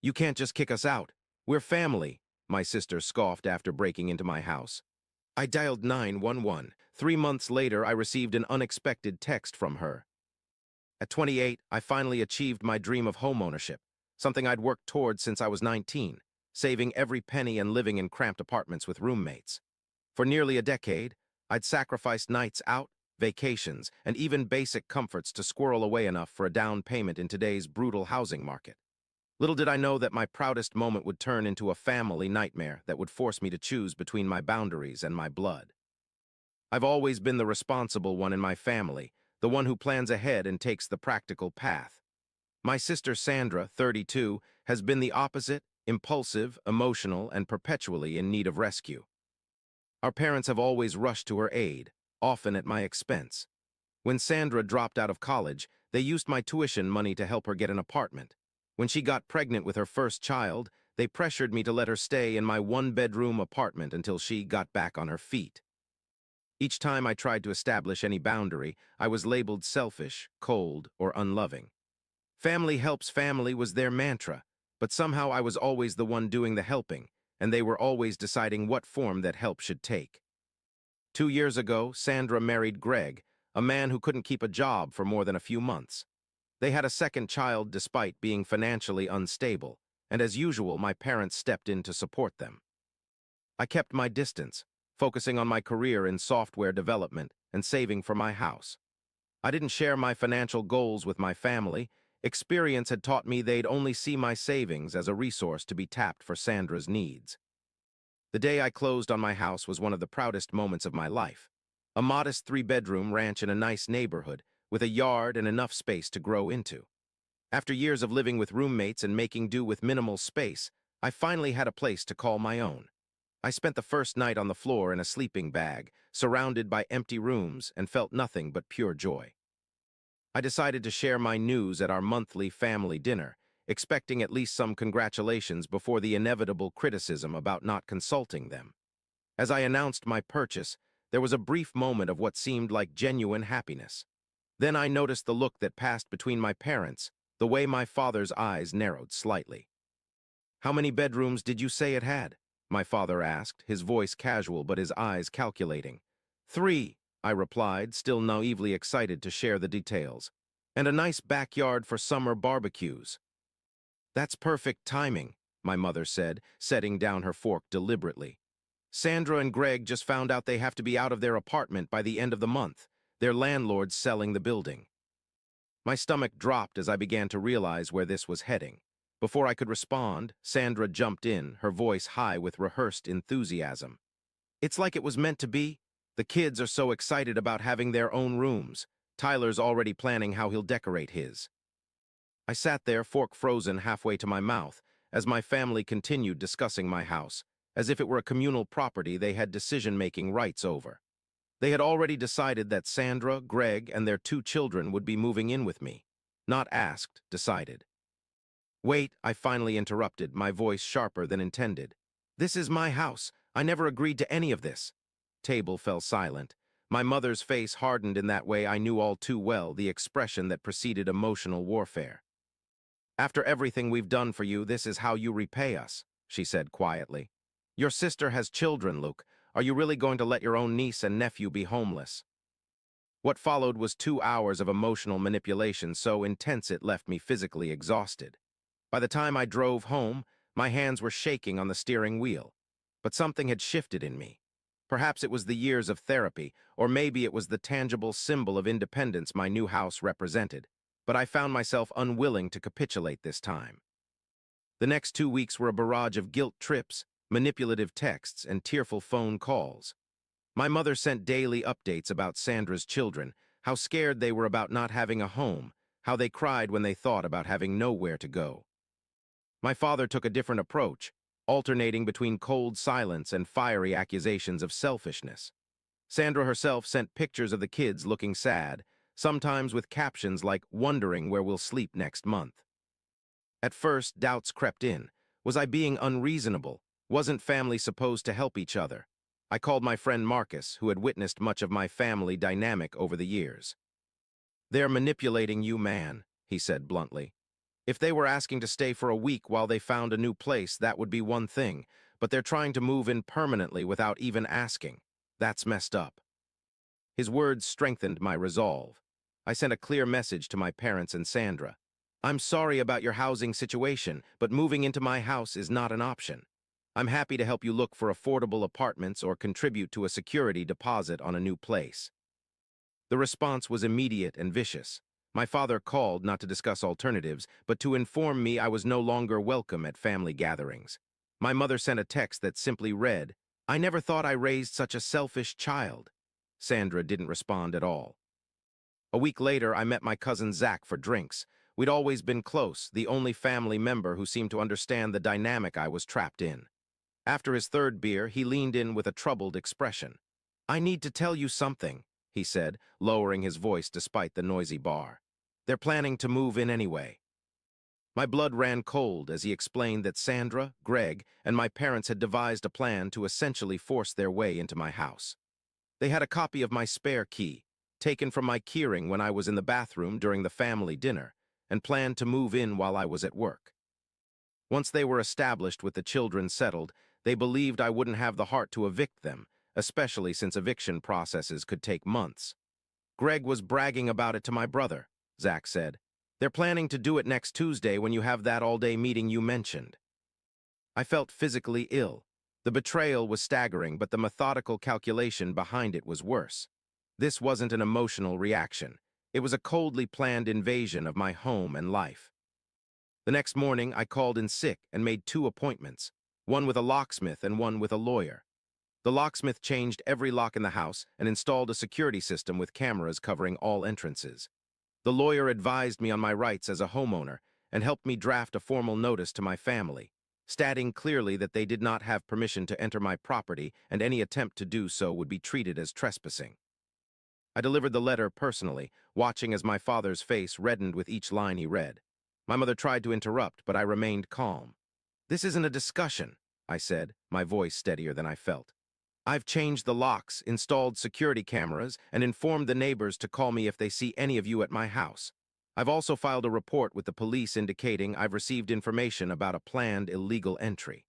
You can't just kick us out. We're family, my sister scoffed after breaking into my house. I dialed 911. 3 months later, I received an unexpected text from her. At 28, I finally achieved my dream of homeownership, something I'd worked towards since I was 19, saving every penny and living in cramped apartments with roommates. For nearly a decade, I'd sacrificed nights out, vacations, and even basic comforts to squirrel away enough for a down payment in today's brutal housing market. Little did I know that my proudest moment would turn into a family nightmare that would force me to choose between my boundaries and my blood. I've always been the responsible one in my family, the one who plans ahead and takes the practical path. My sister Sandra, 32, has been the opposite, impulsive, emotional, and perpetually in need of rescue. Our parents have always rushed to her aid, often at my expense. When Sandra dropped out of college, they used my tuition money to help her get an apartment. When she got pregnant with her first child, they pressured me to let her stay in my one-bedroom apartment until she got back on her feet. Each time I tried to establish any boundary, I was labeled selfish, cold, or unloving. Family helps family was their mantra, but somehow I was always the one doing the helping, and they were always deciding what form that help should take. 2 years ago, Sandra married Greg, a man who couldn't keep a job for more than a few months. They had a second child despite being financially unstable, and as usual, my parents stepped in to support them. I kept my distance, focusing on my career in software development and saving for my house. I didn't share my financial goals with my family. Experience had taught me they'd only see my savings as a resource to be tapped for Sandra's needs. The day I closed on my house was one of the proudest moments of my life. A modest 3-bedroom ranch in a nice neighborhood, with a yard and enough space to grow into. After years of living with roommates and making do with minimal space, I finally had a place to call my own. I spent the first night on the floor in a sleeping bag, surrounded by empty rooms, and felt nothing but pure joy. I decided to share my news at our monthly family dinner, expecting at least some congratulations before the inevitable criticism about not consulting them. As I announced my purchase, there was a brief moment of what seemed like genuine happiness. Then I noticed the look that passed between my parents, the way my father's eyes narrowed slightly. "How many bedrooms did you say it had?" my father asked, his voice casual but his eyes calculating. "3," I replied, still naively excited to share the details. "And a nice backyard for summer barbecues." "That's perfect timing," my mother said, setting down her fork deliberately. "Sandra and Greg just found out they have to be out of their apartment by the end of the month. Their landlord's selling the building." My stomach dropped as I began to realize where this was heading. Before I could respond, Sandra jumped in, her voice high with rehearsed enthusiasm. "It's like it was meant to be. The kids are so excited about having their own rooms. Tyler's already planning how he'll decorate his." I sat there, fork frozen halfway to my mouth, as my family continued discussing my house, as if it were a communal property they had decision-making rights over. They had already decided that Sandra, Greg, and their 2 children would be moving in with me. Not asked, decided. "Wait," I finally interrupted, my voice sharper than intended. "This is my house. I never agreed to any of this." Table fell silent. My mother's face hardened in that way I knew all too well, the expression that preceded emotional warfare. "After everything we've done for you, this is how you repay us," she said quietly. "Your sister has children, Luke. Are you really going to let your own niece and nephew be homeless?" What followed was 2 hours of emotional manipulation so intense it left me physically exhausted. By the time I drove home, my hands were shaking on the steering wheel. But something had shifted in me. Perhaps it was the years of therapy, or maybe it was the tangible symbol of independence my new house represented. But I found myself unwilling to capitulate this time. The next 2 weeks were a barrage of guilt trips, manipulative texts, and tearful phone calls. My mother sent daily updates about Sandra's children, how scared they were about not having a home, how they cried when they thought about having nowhere to go. My father took a different approach, alternating between cold silence and fiery accusations of selfishness. Sandra herself sent pictures of the kids looking sad, sometimes with captions like "wondering where we'll sleep next month." At first, doubts crept in. Was I being unreasonable? Wasn't family supposed to help each other? I called my friend Marcus, who had witnessed much of my family dynamic over the years. "They're manipulating you, man," he said bluntly. If they were asking to stay for a week while they found a new place, that would be one thing, but they're trying to move in permanently without even asking. That's messed up. His words strengthened my resolve. I sent a clear message to my parents and Sandra. I'm sorry about your housing situation, but moving into my house is not an option. I'm happy to help you look for affordable apartments or contribute to a security deposit on a new place. The response was immediate and vicious. My father called not to discuss alternatives, but to inform me I was no longer welcome at family gatherings. My mother sent a text that simply read, "I never thought I raised such a selfish child." Sandra didn't respond at all. A week later, I met my cousin Zach for drinks. We'd always been close, the only family member who seemed to understand the dynamic I was trapped in. After his third beer, he leaned in with a troubled expression. "I need to tell you something," he said, lowering his voice despite the noisy bar. "They're planning to move in anyway." My blood ran cold as he explained that Sandra, Greg, and my parents had devised a plan to essentially force their way into my house. They had a copy of my spare key, taken from my keyring when I was in the bathroom during the family dinner, and planned to move in while I was at work. Once they were established with the children settled, they believed I wouldn't have the heart to evict them, especially since eviction processes could take months. Greg was bragging about it to my brother, Zach said. "They're planning to do it next Tuesday when you have that all-day meeting you mentioned." I felt physically ill. The betrayal was staggering, but the methodical calculation behind it was worse. This wasn't an emotional reaction. It was a coldly planned invasion of my home and life. The next morning, I called in sick and made 2 appointments, one with a locksmith and one with a lawyer. The locksmith changed every lock in the house and installed a security system with cameras covering all entrances. The lawyer advised me on my rights as a homeowner and helped me draft a formal notice to my family, stating clearly that they did not have permission to enter my property and any attempt to do so would be treated as trespassing. I delivered the letter personally, watching as my father's face reddened with each line he read. My mother tried to interrupt, but I remained calm. "This isn't a discussion," I said, my voice steadier than I felt. "I've changed the locks, installed security cameras, and informed the neighbors to call me if they see any of you at my house. I've also filed a report with the police indicating I've received information about a planned illegal entry."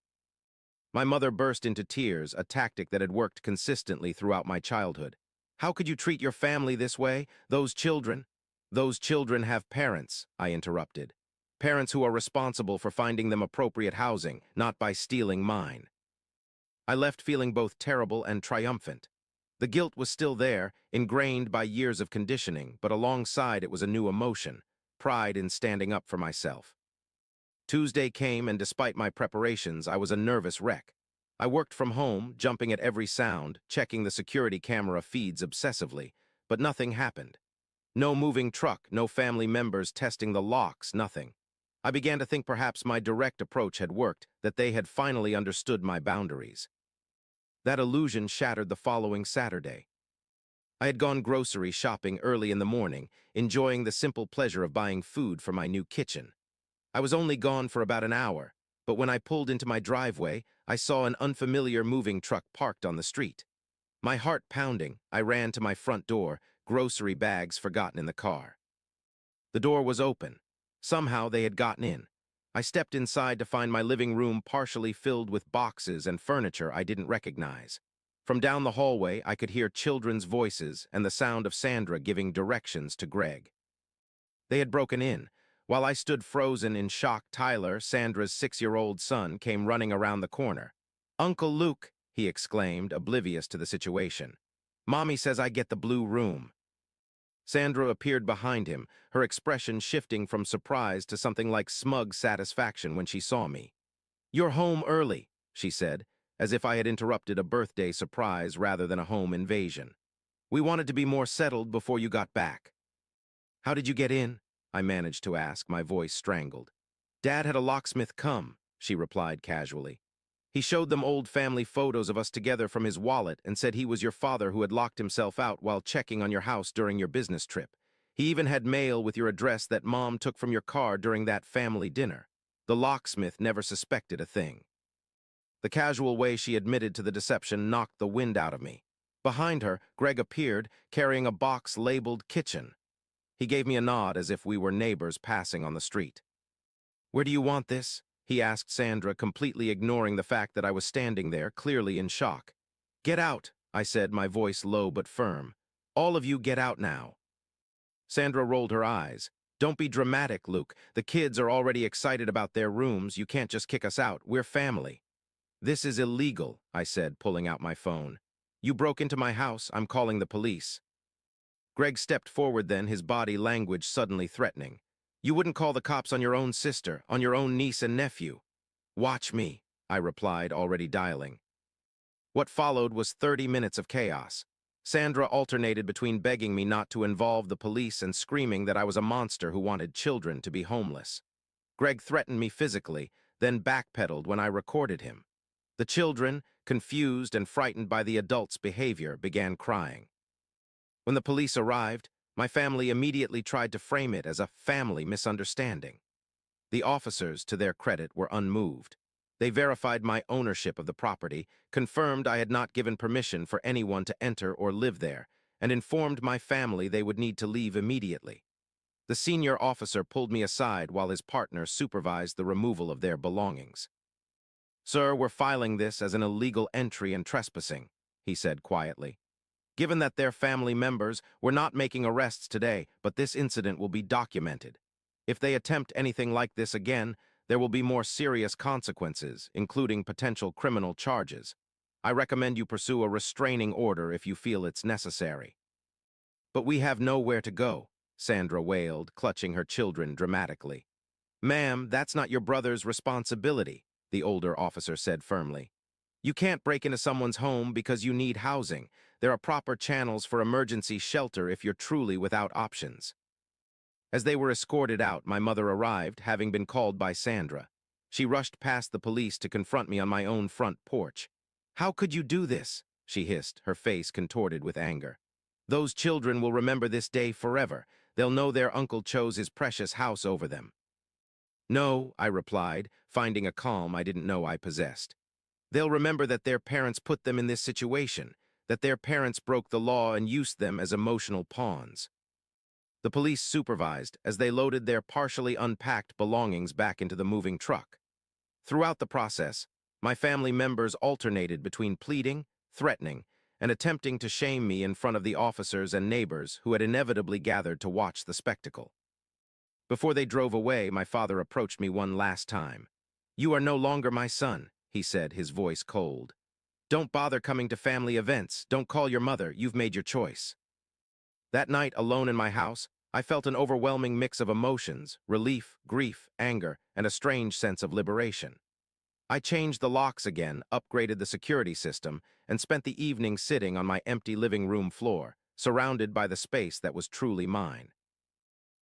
My mother burst into tears, a tactic that had worked consistently throughout my childhood. "How could you treat your family this way? Those children—" "Those children have parents," I interrupted. "Parents who are responsible for finding them appropriate housing, not by stealing mine." I left feeling both terrible and triumphant. The guilt was still there, ingrained by years of conditioning, but alongside it was a new emotion, pride in standing up for myself. Tuesday came, and despite my preparations, I was a nervous wreck. I worked from home, jumping at every sound, checking the security camera feeds obsessively, but nothing happened. No moving truck, no family members testing the locks, nothing. I began to think perhaps my direct approach had worked, that they had finally understood my boundaries. That illusion shattered the following Saturday. I had gone grocery shopping early in the morning, enjoying the simple pleasure of buying food for my new kitchen. I was only gone for about an hour, but when I pulled into my driveway, I saw an unfamiliar moving truck parked on the street. My heart pounding, I ran to my front door, grocery bags forgotten in the car. The door was open. Somehow they had gotten in. I stepped inside to find my living room partially filled with boxes and furniture I didn't recognize. From down the hallway, I could hear children's voices and the sound of Sandra giving directions to Greg. They had broken in. While I stood frozen in shock, Tyler, Sandra's 6-year-old son, came running around the corner. "Uncle Luke," he exclaimed, oblivious to the situation. "Mommy says I get the blue room." Sandra appeared behind him, her expression shifting from surprise to something like smug satisfaction when she saw me. "You're home early," she said, as if I had interrupted a birthday surprise rather than a home invasion. "We wanted to be more settled before you got back." "How did you get in?" I managed to ask, my voice strangled. "Dad had a locksmith come," she replied casually. "He showed them old family photos of us together from his wallet and said he was your father who had locked himself out while checking on your house during your business trip. He even had mail with your address that Mom took from your car during that family dinner. The locksmith never suspected a thing." The casual way she admitted to the deception knocked the wind out of me. Behind her, Greg appeared, carrying a box labeled kitchen. He gave me a nod as if we were neighbors passing on the street. "Where do you want this?" he asked Sandra, completely ignoring the fact that I was standing there, clearly in shock. "Get out," I said, my voice low but firm. "All of you get out now." Sandra rolled her eyes. "Don't be dramatic, Luke. The kids are already excited about their rooms. You can't just kick us out. We're family." "This is illegal," I said, pulling out my phone. "You broke into my house. I'm calling the police." Greg stepped forward then, his body language suddenly threatening. "You wouldn't call the cops on your own sister, on your own niece and nephew." "Watch me," I replied, already dialing. What followed was 30 minutes of chaos. Sandra alternated between begging me not to involve the police and screaming that I was a monster who wanted children to be homeless. Greg threatened me physically, then backpedaled when I recorded him. The children, confused and frightened by the adults' behavior, began crying. When the police arrived, my family immediately tried to frame it as a family misunderstanding. The officers, to their credit, were unmoved. They verified my ownership of the property, confirmed I had not given permission for anyone to enter or live there, and informed my family they would need to leave immediately. The senior officer pulled me aside while his partner supervised the removal of their belongings. "Sir, we're filing this as an illegal entry and trespassing," he said quietly. "Given that they're family members, we're not making arrests today, but this incident will be documented. If they attempt anything like this again, there will be more serious consequences, including potential criminal charges. I recommend you pursue a restraining order if you feel it's necessary." "But we have nowhere to go," Sandra wailed, clutching her children dramatically. "Ma'am, that's not your brother's responsibility," the older officer said firmly. "You can't break into someone's home because you need housing. There are proper channels for emergency shelter if you're truly without options." As they were escorted out, my mother arrived, having been called by Sandra. She rushed past the police to confront me on my own front porch. "How could you do this?" she hissed, her face contorted with anger. "Those children will remember this day forever. They'll know their uncle chose his precious house over them." "No," I replied, finding a calm I didn't know I possessed. "They'll remember that their parents put them in this situation, that their parents broke the law and used them as emotional pawns." The police supervised as they loaded their partially unpacked belongings back into the moving truck. Throughout the process, my family members alternated between pleading, threatening, and attempting to shame me in front of the officers and neighbors who had inevitably gathered to watch the spectacle. Before they drove away, my father approached me one last time. "You are no longer my son," he said, his voice cold. "Don't bother coming to family events. Don't call your mother. You've made your choice." That night, alone in my house, I felt an overwhelming mix of emotions: relief, grief, anger, and a strange sense of liberation. I changed the locks again, upgraded the security system, and spent the evening sitting on my empty living room floor, surrounded by the space that was truly mine.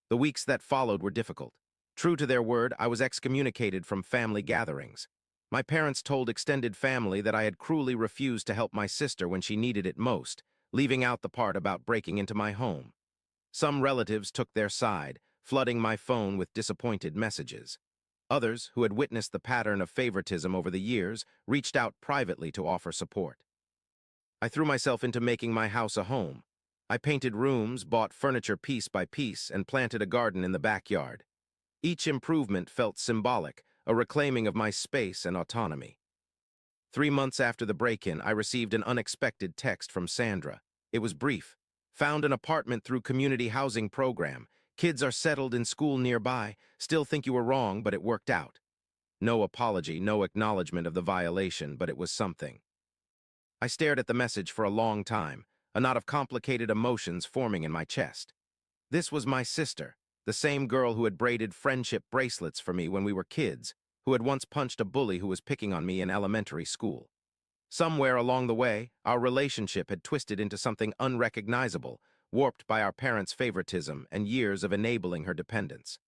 The weeks that followed were difficult. True to their word, I was excommunicated from family gatherings. My parents told extended family that I had cruelly refused to help my sister when she needed it most, leaving out the part about breaking into my home. Some relatives took their side, flooding my phone with disappointed messages. Others, who had witnessed the pattern of favoritism over the years, reached out privately to offer support. I threw myself into making my house a home. I painted rooms, bought furniture piece by piece, and planted a garden in the backyard. Each improvement felt symbolic, a reclaiming of my space and autonomy. 3 months after the break-in, I received an unexpected text from Sandra. It was brief. "Found an apartment through community housing program. Kids are settled in school nearby. Still think you were wrong, but it worked out." No apology, no acknowledgement of the violation, but it was something. I stared at the message for a long time, a knot of complicated emotions forming in my chest. This was my sister, the same girl who had braided friendship bracelets for me when we were kids, who had once punched a bully who was picking on me in elementary school. Somewhere along the way, our relationship had twisted into something unrecognizable, warped by our parents' favoritism and years of enabling her dependence.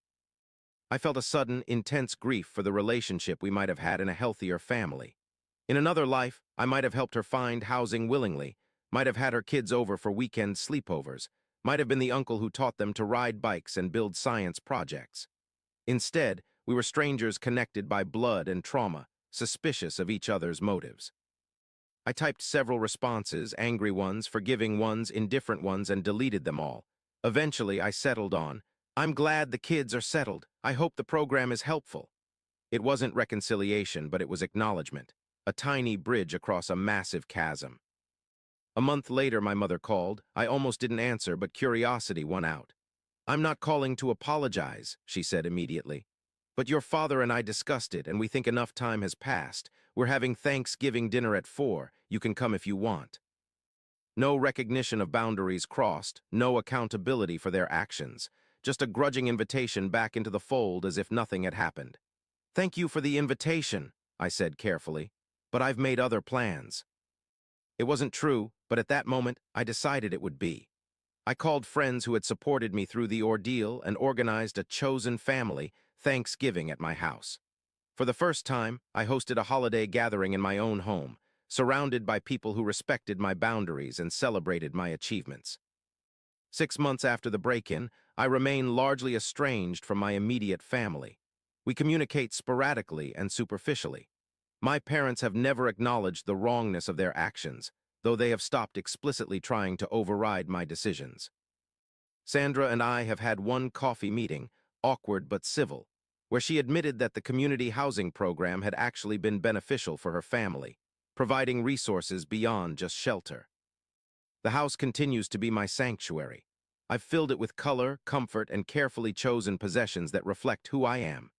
I felt a sudden, intense grief for the relationship we might have had in a healthier family. In another life, I might have helped her find housing willingly, might have had her kids over for weekend sleepovers, might have been the uncle who taught them to ride bikes and build science projects. Instead, we were strangers connected by blood and trauma, suspicious of each other's motives. I typed several responses, angry ones, forgiving ones, indifferent ones, and deleted them all. Eventually, I settled on, I'm glad the kids are settled. I hope the program is helpful. It wasn't reconciliation, but it was acknowledgement. A tiny bridge across a massive chasm. A month later, my mother called. I almost didn't answer, but curiosity won out. I'm not calling to apologize, she said immediately. But your father and I discussed it, and we think enough time has passed. We're having Thanksgiving dinner at 4. You can come if you want. No recognition of boundaries crossed, no accountability for their actions. Just a grudging invitation back into the fold as if nothing had happened. Thank you for the invitation, I said carefully, but I've made other plans. It wasn't true, but at that moment, I decided it would be. I called friends who had supported me through the ordeal and organized a chosen family Thanksgiving at my house. For the first time, I hosted a holiday gathering in my own home, surrounded by people who respected my boundaries and celebrated my achievements. 6 months after the break-in, I remain largely estranged from my immediate family. We communicate sporadically and superficially. My parents have never acknowledged the wrongness of their actions, though they have stopped explicitly trying to override my decisions. Sandra and I have had one coffee meeting, awkward but civil, where she admitted that the community housing program had actually been beneficial for her family, providing resources beyond just shelter. The house continues to be my sanctuary. I've filled it with color, comfort, and carefully chosen possessions that reflect who I am.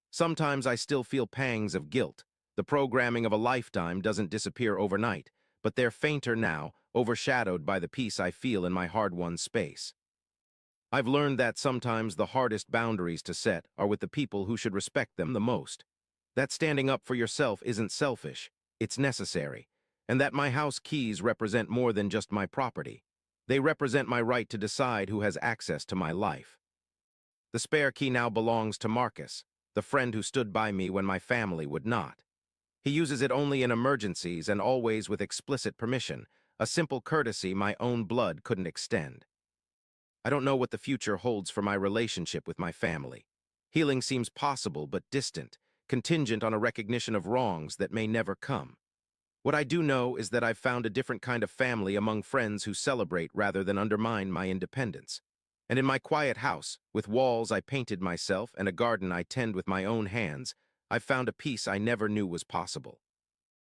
Sometimes I still feel pangs of guilt. The programming of a lifetime doesn't disappear overnight, but they're fainter now, overshadowed by the peace I feel in my hard-won space. I've learned that sometimes the hardest boundaries to set are with the people who should respect them the most. That standing up for yourself isn't selfish, it's necessary, and that my house keys represent more than just my property. They represent my right to decide who has access to my life. The spare key now belongs to Marcus, the friend who stood by me when my family would not. He uses it only in emergencies and always with explicit permission, a simple courtesy my own blood couldn't extend. I don't know what the future holds for my relationship with my family. Healing seems possible but distant, contingent on a recognition of wrongs that may never come. What I do know is that I've found a different kind of family among friends who celebrate rather than undermine my independence. And in my quiet house, with walls I painted myself and a garden I tend with my own hands, I've found a peace I never knew was possible.